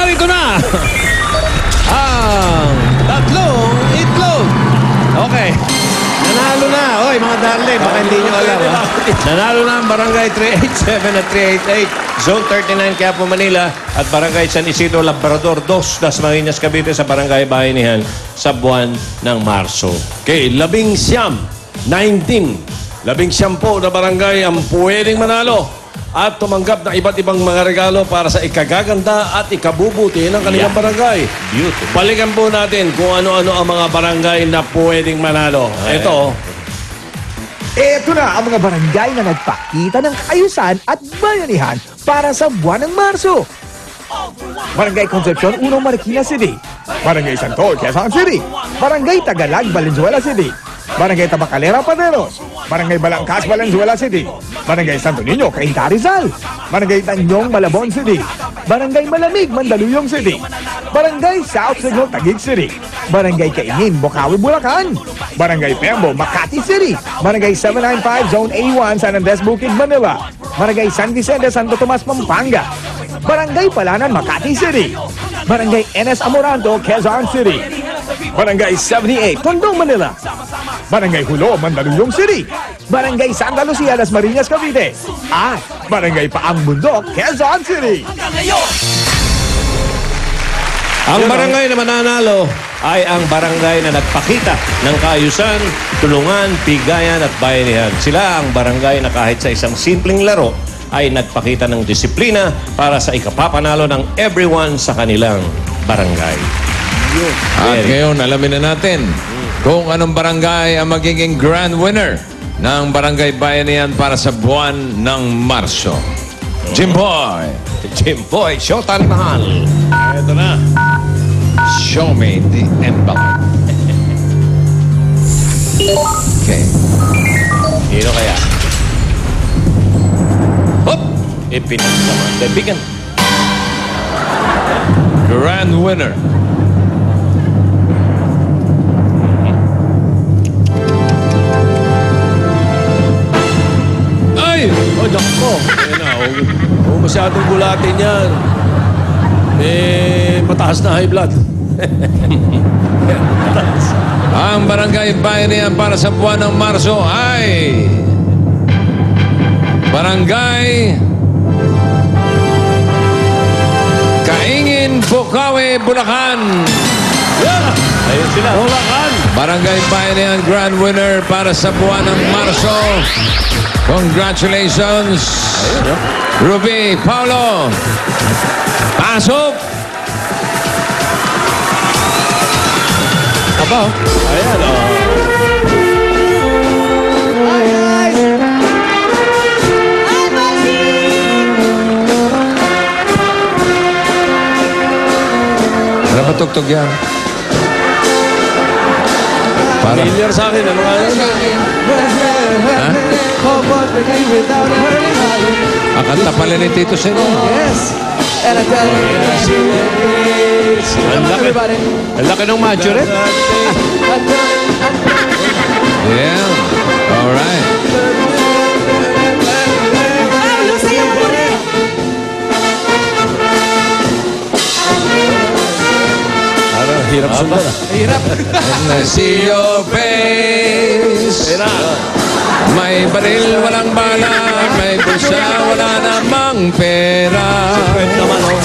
Narito na ang tatlong itlog. Okay. Nanalo na. Oy, mga darling, baka hindi nyo alam. Ha? Nanalo na ang Barangay 387 at 388, Zone 39, Quiapo, Manila, at Barangay San Isidro, Labrador 2, Dasmariñas, Cavite, sa Barangay Bayanihan sa buwan ng Marso. Okay, 19 po na barangay ang pwedeng manalo at tumanggap ng iba't ibang mga regalo para sa ikagaganda at ikabubuti ng kanilang barangay. Beautiful. Balikan po natin kung ano-ano ang mga barangay na pwedeng manalo. Ito na ang mga barangay na nagpakita ng ayusan at bayanihan para sa buwan ng Marso. Barangay Concepcion, Unong Marikina City. Barangay Santol, Quezon City. Barangay Tagalag, Valenzuela City. Barangay Tabacalera, Paderos. Barangay Balangkas, Valenzuela City. Barangay Santo Niño, Cainta, Rizal. Barangay Tanyong, Malabon City. Barangay Malamig, Mandaluyong City. Barangay South Signal, Taguig City. Barangay Kaingin, Bocaue, Bulacan. Barangay Pembo, Makati City. Barangay 795, Zone A1, San Andres, Bukid, Manila. Barangay San Vicente, Santo Tomas, Pampanga. Barangay Palanan, Makati City. Barangay NS Amoranto, Quezon City. Barangay 78, Tondong, Manila. Barangay Hulo, Mandaluyong City. Barangay Santa Lucia, Dasmariñas, Cavite. At Barangay Paang Bundok, Quezon City. Ang barangay na mananalo ay ang barangay na nagpakita ng kaayusan, tulungan, bigayan at bayanihan. Sila ang barangay na kahit sa isang simpleng laro ay nagpakita ng disiplina para sa ikapapanalo ng everyone sa kanilang barangay. At ngayon, alamin na natin kung anong barangay ang magiging grand winner ng Barangay Bayanihan para sa buwan ng Marso. Jimboy! Jimboy, Shotan Mahal. Ito na. Show me the envelope. Okay. Sino kaya? Hop! Ipinagsaman. Kaibigan. Grand winner. Ay! Oh, nako. Huwag masyadong gulatin yan. Mataas na high blood. Ang Barangay Bayanihan para sa buwan ng Marso ay Barangay Kaingin, Bocaue, Bulacan. Yeah. Ayun sila. Bulacan. Barangay Bayanihan grand winner para sa buwan ng Marso. Congratulations, Ruby, Paulo. Pasok! Aba, ayan, Ano ba tugtog yan? Familiar sa akin, mga Ha? Akanta pala ni Tito Sen. Yes. And I tell you, Ang laki ng macho rin. Yeah. All right. Hirap sundan. hirap. And I see your face. May baril, walang bala. May bulsa, wala namang pera. Naman, oh.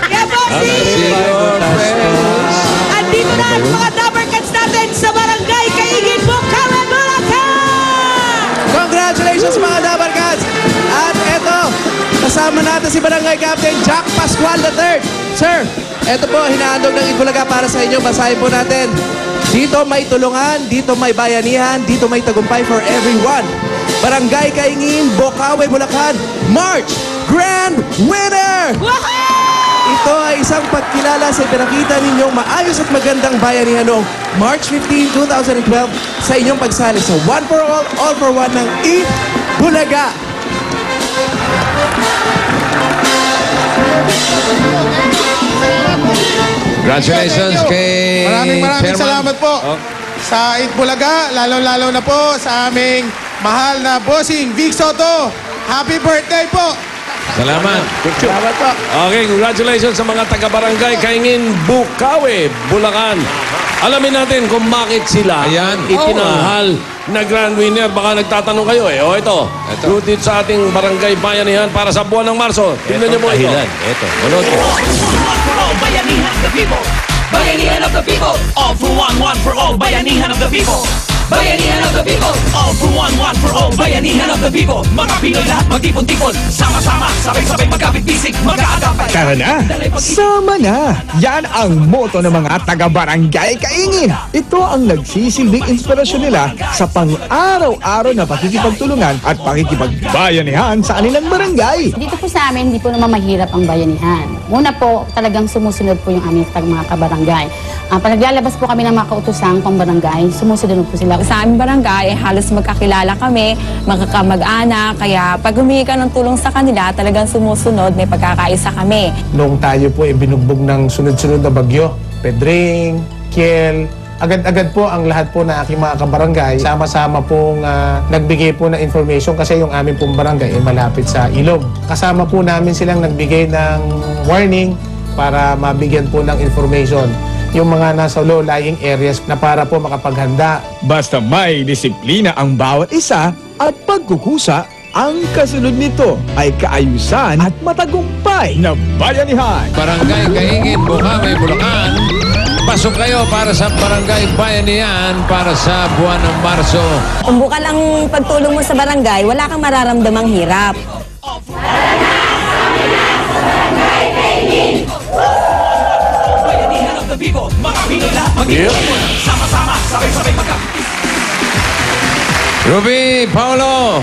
Yeah, bossy! I see your face. Andito na ang mga Dapper Cats natin sa Barangay Kaingin, Bocaue, Bulacan! Congratulations mga Dapper Cats! At eto, kasama natin si Barangay Captain Jack Pascual III. Sir, eto po, hinahandog ng Itbulaga para sa inyo. Basahin po natin. Dito may tulungan, dito may bayanihan, dito may tagumpay for everyone. Barangay Kaingin, Bocaue, Bulacan, March Grand Winner! Ito ay isang pagkilala sa pinakita ninyong maayos at magandang bayanihan noong March 15, 2012 sa inyong pagsali sa One for All for One ng Itbulaga. Congratulations kay Maraming Chairman. salamat po sa Itbulaga, lalo-lalo na po sa aming mahal na bossing, Vic Soto. Happy birthday po! Salamat. Salamat po. Okay, congratulations sa mga taga-barangay Kaingin, Bukawi, Bulacan. Alamin natin kung bakit sila Ayan. itinanghal na grand winner. Baka nagtatanong kayo eh. O ito, rooted sa ating barangay bayanihan para sa buwan ng Marso. Tingnan niyo po ito. Ito. Munod po. Bayanihan of the people. Bayanihan of the people. All for one for all. Bayanihan of the people. Bayanihan of the people. All for one for all. Bayanihan of the people. Mga Pinoy lahat magtipon-tipon. Sama-sama, sabay-sabay magkapit-bisig, mag-aagapay. Tara na, sama na. Yan ang moto ng mga taga-barangay Kaingin. Ito ang nagsisilbing inspirasyon nila sa pang-araw-araw na pakikipagtulungan at pakikipagbayanihan sa kanilang barangay. Dito po sa amin, hindi po naman mahirap ang bayanihan. Una po, talagang sumusunod po yung aming mga kabarangay. Pag naglalabas po kami ng mga kautosang pang-barangay, sumusunod po sila. Sa aming barangay, halos magkakilala kami, magkakamag-anak, kaya pag humingi ka ng tulong sa kanila, talagang sumusunod, may pagkakaisa kami. Noong tayo po binugbog ng sunod-sunod na bagyo, Pedring, Kiel, agad-agad po ang lahat po na aking mga kabarangay, sama-sama pong nagbigay po ng information kasi yung aming pong barangay ay malapit sa ilog. Kasama po namin silang nagbigay ng warning para mabigyan po ng information yung mga nasa low-lying areas na para po makapaghanda. Basta may disiplina ang bawat isa at pagkukusa, ang kasunod nito ay kaayusan at matagumpay na bayanihan. Barangay Kaingin, Bukawi, Bulacan. Pasok kayo para sa Barangay Bayanihan para sa buwan ng Marso. Kung bukal ang pagtulong mo sa barangay, wala kang mararamdamang hirap. Bayanihan of the people. Mga Pinoy lahat magtipon-tipon. Sama-sama, sabay-sabay magkapit-bisig. Ruby, Paolo,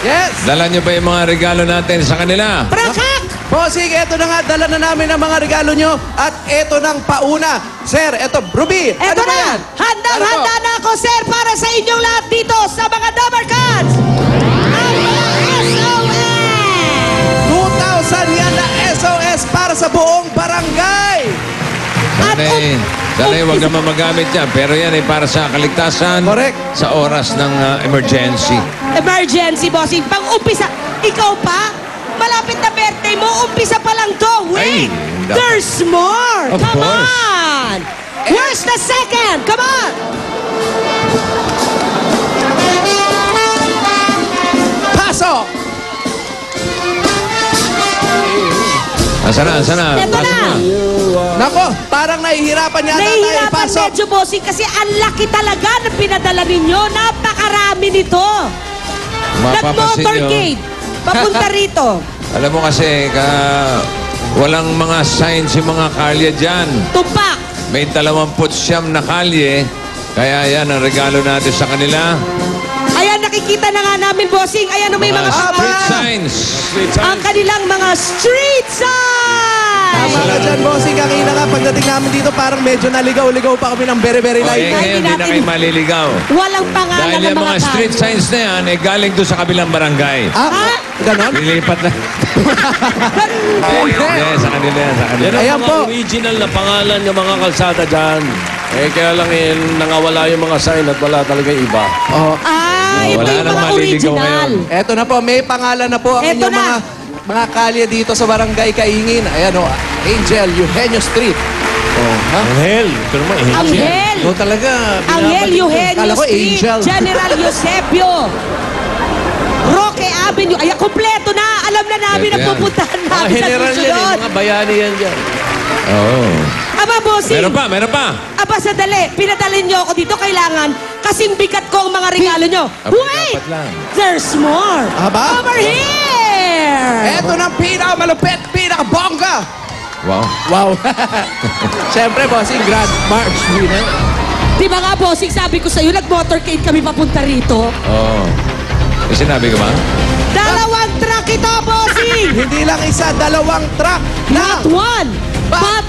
Yes! dala niyo ba yung mga regalo natin sa kanila? Prakak! Bossing, eto na nga, dala na namin ang mga regalo nyo at eto nang pauna. Sir, eto, Ruby, Eto ano ba na! yan? Handang-handa na ako, sir, para sa inyong lahat dito sa mga Dabber Cats! Ang mga SOS! 2,000 yan na SOS para sa buong barangay! Sanay, wag naman magamit yan. Pero yan ay para sa kaligtasan. Correct. Sa oras ng emergency. Emergency, bossing. Pang-umpisa, ikaw pa? Malapit na birthday mo, umpisa pa lang to. Wait! Ay, dapat. There's more! Of Come course. on! Where's the second? Come on! Pasok! Nasaan na? Eto Pasok na. Nako, parang nahihirapan yata tayo Nahihirapan ipasok. medyo, bossing, kasi ang laki talaga ng pinadala ninyo. Napakarami nito. Mapapansin nyo. Nag-motorcade. Papunta rito. Alam mo kasi, walang mga signs yung mga kalye dyan. Tumpak. May 29 na kalye. Kaya yan ang regalo natin sa kanila. Ayan, nakikita na nga namin, bossing. Ayan, may mga street signs. ang kanilang mga street signs. Tama ka dyan, bossing. Kanina nga, pagdating namin dito, parang medyo naligaw-ligaw pa kami ng very O, light. ngayon, hindi na kayo maliligaw. Walang pangalan Dahil ng yung mga street kalye. signs na yan, galing doon sa kabilang barangay. Ah, ganon? Lilipat na. Yes, sa kanila yan, sa kanila. Yan ang Ayan mga po. original na pangalan ng mga kalsada dyan. Kaya lang nangawala yung mga sign at wala talaga iba. Oh. Ito Wala yung nang mga maliligaw original. ngayon. Eto na po, may pangalan na po ang Eto inyong na. mga kalye dito sa Barangay Kaingin. Ayan o, Angel, Eugenio Street. Oh, ha? Angel. Ito naman, Angel. No, talaga. Angel Eugenio Kala ko Street. Angel. General Eusebio. Roque Avenue. Ay, kompleto na. Alam na namin Ito ang yan. pupuntahan Mga namin sa general yan, susunod. mga bayani yan dyan. Oo. Aba, bossing. Meron pa. Aba, sadali. Pinadalhin niyo ako dito. Kailangan kasing bigat ko ang mga regalo niyo. Aba, Wait! dapat lang. There's more. Aba? Over here! Eto na ang pinakamalupit, pinakabongga. Wow. Wow. Siyempre, bossing, Grand March winner. Di ba nga, bossing, sabi ko sa'yo, nag-motorcade kami papunta rito. Oo. May sinabi ko ba? Dalawang truck ito, bossing! Hindi lang isa, dalawang truck. Not one, but